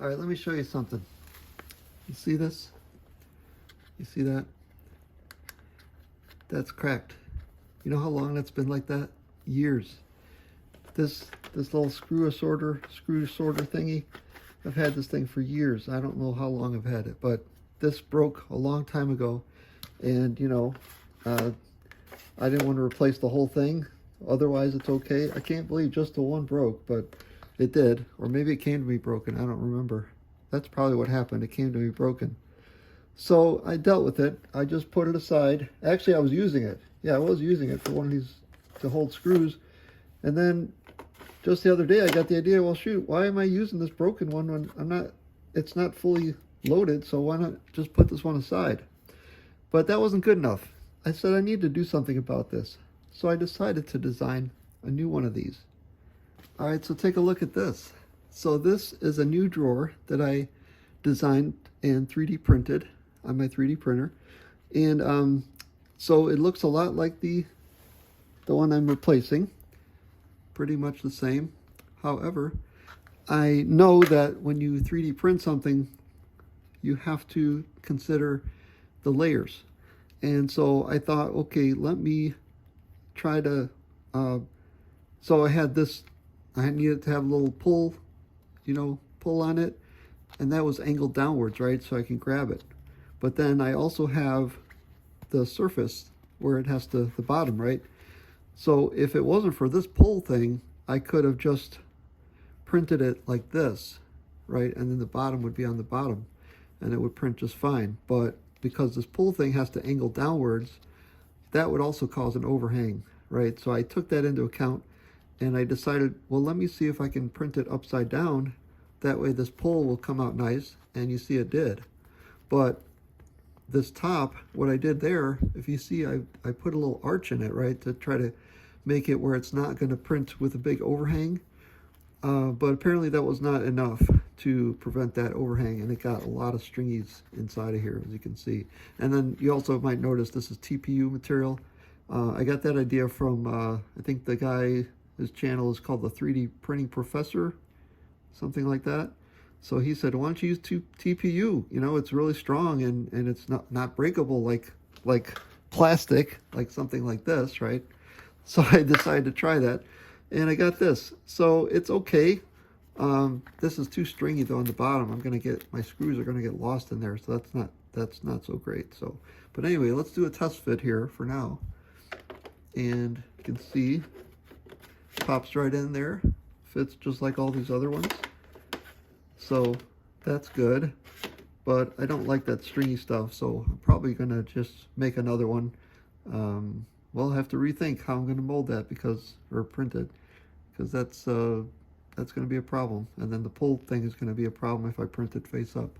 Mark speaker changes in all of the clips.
Speaker 1: All right, let me show you something. You see this? You see that? That's cracked. You know how long that's been like that? Years. This little screw sorter thingy, I've had this thing for years. I don't know how long I've had it, but this broke a long time ago, and you know, I didn't want to replace the whole thing. Otherwise, it's okay. I can't believe just the one broke, but it did. Or maybe it came to me broken. I don't remember. That's probably what happened. It came to me broken. So I dealt with it. I just put it aside. Actually, I was using it. Yeah, I was using it for one of these to hold screws. And then just the other day, I got the idea, well, shoot, why am I using this broken one when it's not fully loaded, so why not just put this one aside? But that wasn't good enough. I said I need to do something about this. So I decided to design a new one of these. All right, so take a look at this. So this is a new drawer that I designed and 3D printed on my 3D printer. And so it looks a lot like the one I'm replacing. Pretty much the same. However, I know that when you 3D print something, you have to consider the layers. And so I thought, okay, let me try to, so I had this, I needed to have a little pull, pull on it, and that was angled downwards, right? So I can grab it. But then I also have the surface where it has to, the bottom, right? So if it wasn't for this pull thing, I could have just printed it like this, right? And then the bottom would be on the bottom and it would print just fine. But because this pull thing has to angle downwards, that would also cause an overhang, right? So I took that into account and I decided, well, let me see if I can print it upside down. That way this pull will come out nice, and you see it did. But this top, what I did there, if you see, I put a little arch in it, right, to try to make it where it's not going to print with a big overhang. But apparently that was not enough to prevent that overhang, and it got a lot of stringies inside of here, as you can see. And then you also might notice this is TPU material. I got that idea from, I think the guy, his channel is called the 3D Printing Professor, something like that. So he said, why don't you use TPU? You know, it's really strong and it's not breakable like plastic, like something like this, right? So I decided to try that, and I got this. So it's okay. This is too stringy though on the bottom. My screws are gonna get lost in there, so that's not so great. So, but anyway, let's do a test fit here for now. And you can see, pops right in there. Fits just like all these other ones. So that's good, but I don't like that stringy stuff, so I'm probably gonna just make another one. Well, I have to rethink how I'm gonna mold that or print it, because that's gonna be a problem. And then the pull thing is gonna be a problem if I print it face up.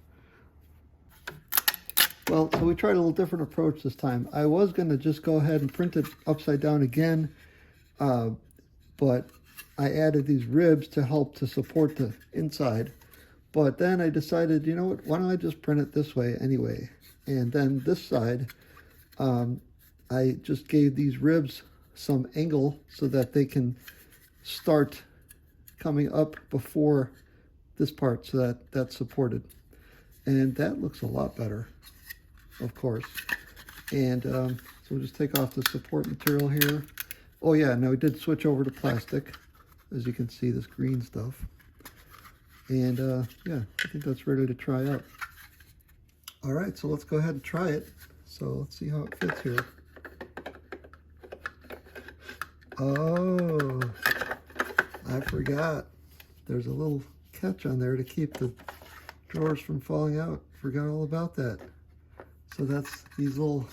Speaker 1: Well, so we tried a little different approach this time. I was gonna just go ahead and print it upside down again, but I added these ribs to help to support the inside. But then I decided, you know what, why don't I just print it this way anyway? And then this side, I just gave these ribs some angle so that they can start coming up before this part, so that's supported. And that looks a lot better, of course. And so we'll just take off the support material here. Oh yeah, now we did switch over to plastic, as you can see, this green stuff. And yeah, I think that's ready to try out. All right, so let's go ahead and try it. So let's see how it fits here. Oh, I forgot. There's a little catch on there to keep the drawers from falling out. Forgot all about that. So that's, these little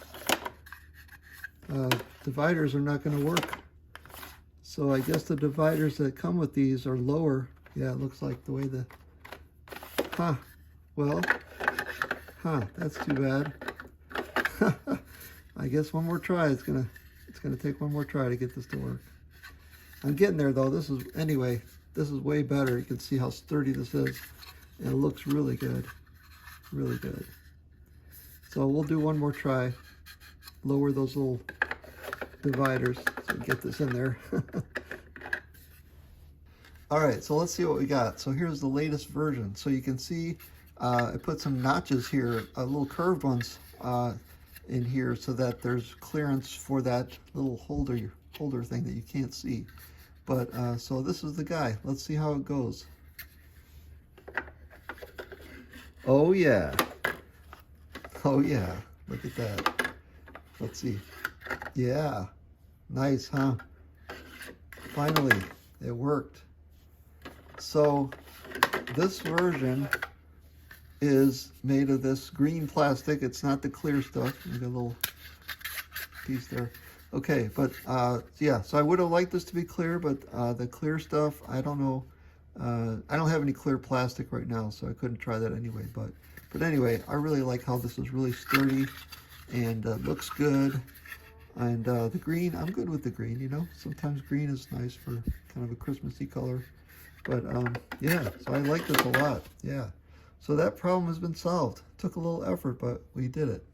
Speaker 1: dividers are not going to work. So I guess the dividers that come with these are lower. Yeah, it looks like the way that's too bad. I guess one more try. It's gonna take one more try to get this to work. I'm getting there though. This is way better. You can see how sturdy this is, and it looks really good, really good. So we'll do one more try. Lower those little dividers so we get this in there. All right, so let's see what we got. So here's the latest version. So you can see I put some notches here, little curved ones in here so that there's clearance for that little holder thing that you can't see. But so this is the guy. Let's see how it goes. Oh yeah. Oh yeah. Look at that. Let's see. Yeah. Nice, huh? Finally, it worked. So this version is made of this green plastic. It's not the clear stuff. You got a little piece there. Okay, but yeah, so I would have liked this to be clear, but the clear stuff, I don't know. I don't have any clear plastic right now, so I couldn't try that anyway. But anyway, I really like how this is really sturdy and looks good. And the green, I'm good with the green, you know. Sometimes green is nice for kind of a Christmassy color. But yeah, so I like this a lot, yeah. So that problem has been solved. Took a little effort, but we did it.